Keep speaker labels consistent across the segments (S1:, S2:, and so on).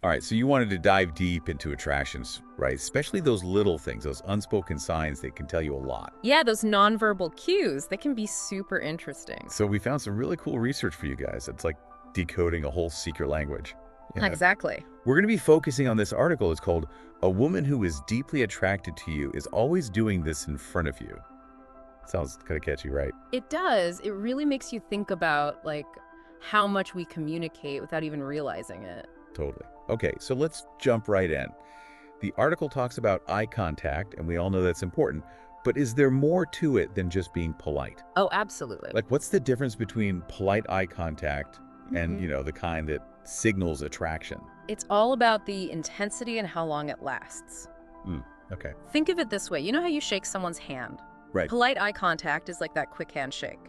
S1: All right, so you wanted to dive deep into attractions, right? Especially those little things, those unspoken signs that can tell you a lot.
S2: Yeah, those nonverbal cues, they can be super interesting.
S1: So we found some really cool research for you guys. It's like decoding a whole secret language. Yeah.
S2: Exactly.
S1: We're going to be focusing on this article. It's called "A Woman Who Is Deeply Attracted to You Is Always Doing This in Front of You." Sounds kind of catchy, right?
S2: It does. It really makes you think about, like, how much we communicate without even realizing it.
S1: Totally. Okay, so let's jump right in. The article talks about eye contact, and we all know that's important, but is there more to it than just being polite?
S2: Oh, absolutely.
S1: Like, what's the difference between polite eye contact and,
S2: Mhm.
S1: the kind that signals attraction?
S2: It's all about the intensity and how long it lasts.
S1: Okay.
S2: Think of it this way. You know how you shake someone's hand?
S1: Right.
S2: Polite eye contact is like that quick handshake.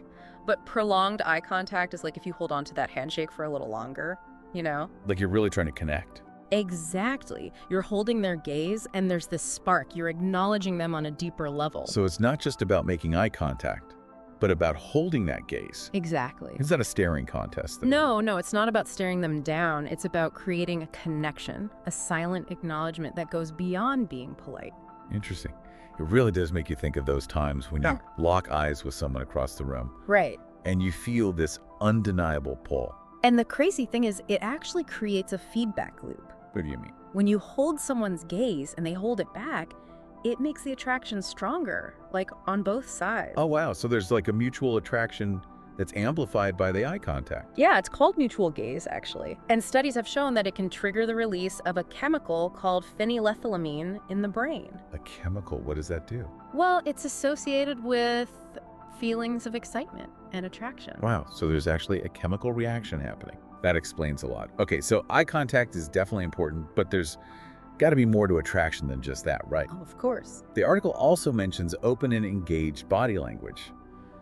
S2: But prolonged eye contact is like if you hold on to that handshake for a little longer, you know?
S1: Like you're really trying to connect.
S2: Exactly. You're holding their gaze and there's this spark. You're acknowledging them on a deeper level.
S1: So it's not just about making eye contact, but about holding that gaze.
S2: Exactly.
S1: It's not a staring contest, though.
S2: No, it's not about staring them down. It's about creating a connection, a silent acknowledgement that goes beyond being polite.
S1: Interesting. It really does make you think of those times when
S2: Yeah.
S1: you lock eyes with someone across the room
S2: Right.
S1: and you feel this undeniable pull.
S2: And the crazy thing is, it actually creates a feedback loop.
S1: What do you mean?
S2: When you hold someone's gaze and they hold it back, it makes the attraction stronger, like on both sides.
S1: Oh, wow. So there's like a mutual attraction that's amplified by the eye contact.
S2: Yeah, it's called mutual gaze, actually. And studies have shown that it can trigger the release of a chemical called phenylethylamine in the brain.
S1: A chemical, what does that do?
S2: Well, it's associated with feelings of excitement and attraction.
S1: Wow. So there's actually a chemical reaction happening. That explains a lot. Okay, so eye contact is definitely important, but there's got to be more to attraction than just that, right?
S2: Oh, of course.
S1: The article also mentions open and engaged body language.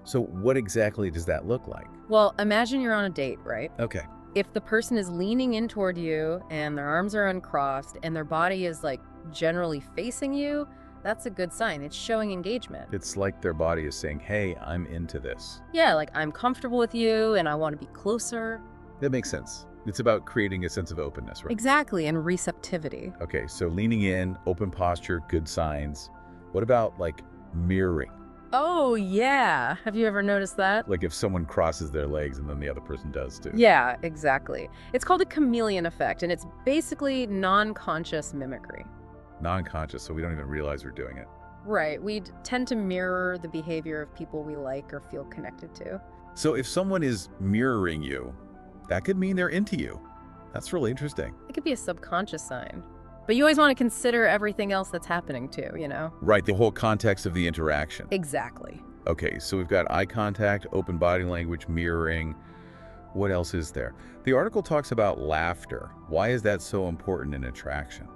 S1: So what exactly does that look like?
S2: Well, imagine you're on a date, right?
S1: Okay.
S2: If the person is leaning in toward you and their arms are uncrossed and their body is like generally facing you, that's a good sign. It's showing engagement.
S1: It's like their body is saying, hey, I'm into this.
S2: Yeah, like I'm comfortable with you and I want to be closer.
S1: That makes sense. It's about creating a sense of openness, right?
S2: Exactly, and receptivity.
S1: Okay, so leaning in, open posture, good signs. What about like mirroring?
S2: Oh, yeah. Have you ever noticed that?
S1: Like if someone crosses their legs and then the other person does too.
S2: Yeah, exactly. It's called a chameleon effect, and it's basically non-conscious mimicry.
S1: Non-conscious, so we don't even realize we're doing it.
S2: Right. We tend to mirror the behavior of people we like or feel connected to.
S1: So if someone is mirroring you, that could mean they're into you. That's really interesting.
S2: It could be a subconscious sign. But you always want to consider everything else that's happening too, you know?
S1: Right, the whole context of the interaction.
S2: Exactly.
S1: Okay, so we've got eye contact, open body language, mirroring. What else is there? The article talks about laughter. Why is that so important in attraction?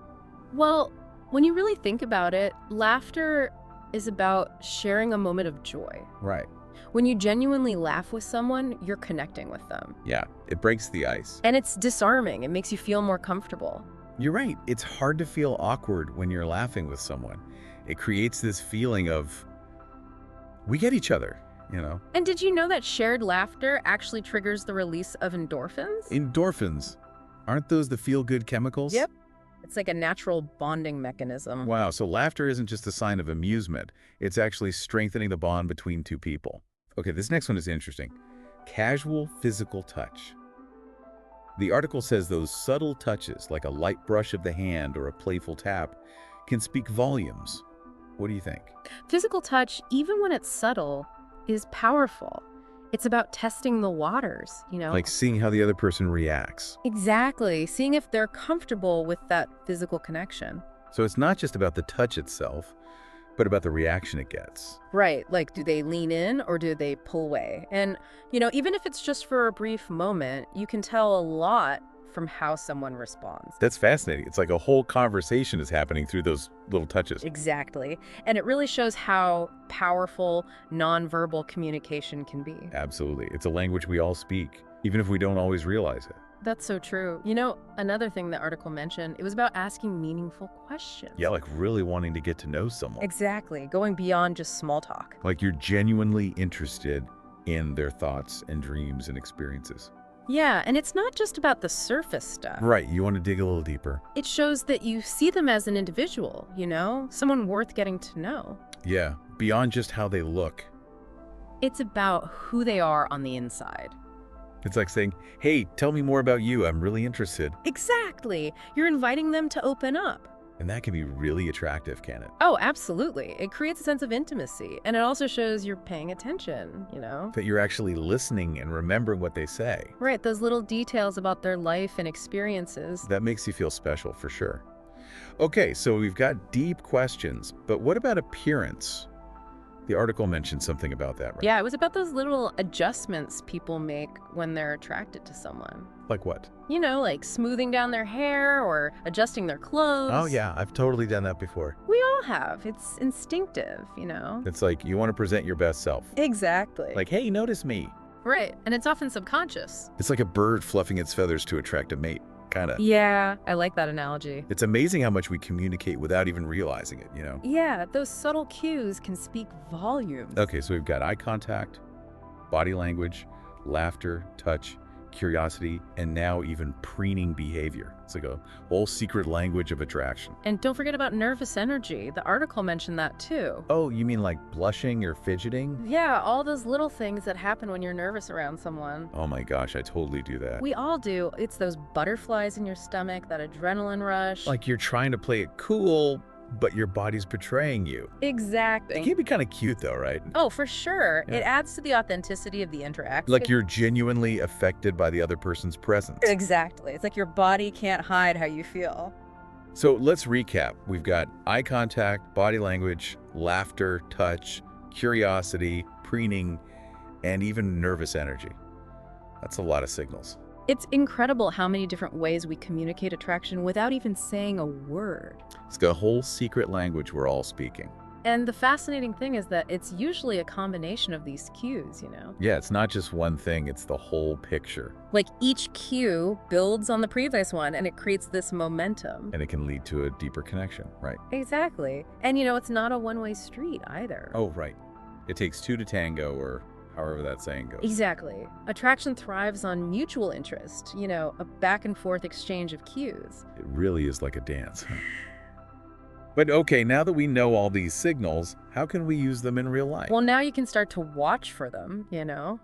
S2: Well, when you really think about it, laughter is about sharing a moment of joy.
S1: Right.
S2: When you genuinely laugh with someone, you're connecting with them.
S1: Yeah, it breaks the ice.
S2: And it's disarming. It makes you feel more comfortable.
S1: You're right. It's hard to feel awkward when you're laughing with someone. It creates this feeling of, we get each other, you know?
S2: And did you know that shared laughter actually triggers the release of endorphins?
S1: Endorphins. Aren't those the feel-good chemicals?
S2: Yep. It's like a natural bonding mechanism.
S1: Wow, so laughter isn't just a sign of amusement. It's actually strengthening the bond between two people. Okay, this next one is interesting. Casual physical touch. The article says those subtle touches, like a light brush of the hand or a playful tap, can speak volumes. What do you think?
S2: Physical touch, even when it's subtle, is powerful. It's about testing the waters, you know?
S1: Like seeing how the other person reacts.
S2: Exactly. Seeing if they're comfortable with that physical connection.
S1: So it's not just about the touch itself, but about the reaction it gets.
S2: Right. Like, do they lean in or do they pull away? And, you know, even if it's just for a brief moment, you can tell a lot from how someone responds.
S1: That's fascinating. It's like a whole conversation is happening through those little touches.
S2: Exactly. And it really shows how powerful nonverbal communication can be.
S1: Absolutely. It's a language we all speak, even if we don't always realize it.
S2: That's so true. You know, another thing the article mentioned, it was about asking meaningful questions.
S1: Yeah, like really wanting to get to know someone.
S2: Exactly. Going beyond just small talk.
S1: Like you're genuinely interested in their thoughts and dreams and experiences.
S2: Yeah, and it's not just about the surface stuff.
S1: Right, you want to dig a little deeper.
S2: It shows that you see them as an individual, someone worth getting to know.
S1: Yeah, beyond just how they look.
S2: It's about who they are on the inside.
S1: It's like saying, hey, tell me more about you. I'm really interested.
S2: Exactly. You're inviting them to open up.
S1: And that can be really attractive, can it?
S2: Oh, absolutely. It creates a sense of intimacy, and it also shows you're paying attention,
S1: That you're actually listening and remembering what they say.
S2: Right, those little details about their life and experiences.
S1: That makes you feel special, for sure. Okay, so we've got deep questions, but what about appearance? The article mentioned something about that, right?
S2: Yeah, it was about those little adjustments people make when they're attracted to someone.
S1: Like what?
S2: Like smoothing down their hair or adjusting their clothes.
S1: Oh, yeah, I've totally done that before.
S2: We all have. It's instinctive,
S1: It's like you want to present your best self.
S2: Exactly.
S1: Like, hey, notice me.
S2: Right, and it's often subconscious.
S1: It's like a bird fluffing its feathers to attract a mate, kind of.
S2: Yeah, I like that analogy.
S1: It's amazing how much we communicate without even realizing it,
S2: Yeah, those subtle cues can speak volumes.
S1: Okay, so we've got eye contact, body language, laughter, touch, curiosity, and now even preening behavior. It's like a whole secret language of attraction.
S2: And don't forget about nervous energy. The article mentioned that too.
S1: Oh, you mean like blushing or fidgeting?
S2: Yeah, all those little things that happen when you're nervous around someone.
S1: Oh my gosh, I totally do that.
S2: We all do. It's those butterflies in your stomach, that adrenaline rush.
S1: Like you're trying to play it cool, but your body's betraying you. It
S2: Exactly.
S1: can be kind of cute though, right?
S2: Oh, for sure.
S1: Yeah.
S2: It adds to the authenticity of the interaction.
S1: Like you're genuinely affected by the other person's presence.
S2: Exactly. It's like your body can't hide how you feel.
S1: So let's recap. We've got eye contact, body language, laughter, touch, curiosity, preening, and even nervous energy. That's a lot of signals.
S2: It's incredible how many different ways we communicate attraction without even saying a word.
S1: It's got a whole secret language we're all speaking.
S2: And the fascinating thing is that it's usually a combination of these cues,
S1: Yeah, it's not just one thing, it's the whole picture.
S2: Like each cue builds on the previous one and it creates this momentum.
S1: And it can lead to a deeper connection, right?
S2: Exactly. And it's not a one-way street either.
S1: Oh, right. It takes two to tango, or however that saying goes.
S2: Exactly. Attraction thrives on mutual interest, a back and forth exchange of cues.
S1: It really is like a dance. But okay, now that we know all these signals, how can we use them in real life?
S2: Well, now you can start to watch for them,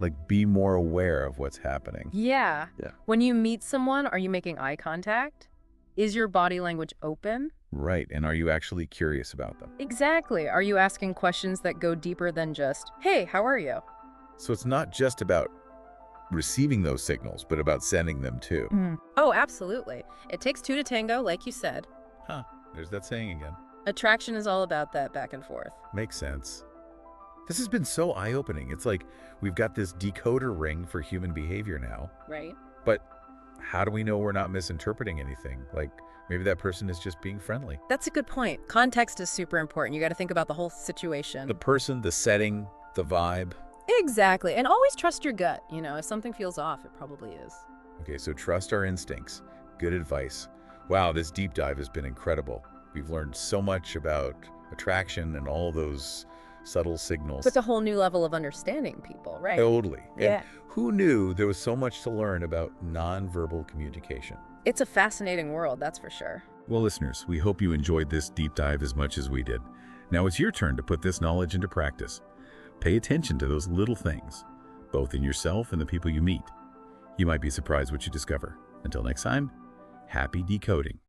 S1: Like be more aware of what's happening.
S2: Yeah.
S1: Yeah.
S2: When you meet someone, are you making eye contact? Is your body language open?
S1: Right, and are you actually curious about them?
S2: Exactly. Are you asking questions that go deeper than just, hey, how are you?
S1: So it's not just about receiving those signals, but about sending them too.
S2: Oh, absolutely. It takes two to tango, like you said.
S1: Huh, there's that saying again.
S2: Attraction is all about that back and forth.
S1: Makes sense. This has been so eye-opening. It's like we've got this decoder ring for human behavior now.
S2: Right.
S1: But how do we know we're not misinterpreting anything? Like maybe that person is just being friendly.
S2: That's a good point. Context is super important. You got to think about the whole situation.
S1: The person, the setting, the vibe.
S2: Exactly. And always trust your gut. If something feels off, it probably is.
S1: Okay, so trust our instincts. Good advice. Wow, this deep dive has been incredible. We've learned so much about attraction and all those subtle signals.
S2: It's a whole new level of understanding people, right?
S1: Totally.
S2: Yeah.
S1: And who knew there was so much to learn about nonverbal communication?
S2: It's a fascinating world, that's for sure.
S1: Well, listeners, we hope you enjoyed this deep dive as much as we did. Now it's your turn to put this knowledge into practice. Pay attention to those little things, both in yourself and the people you meet. You might be surprised what you discover. Until next time, happy decoding.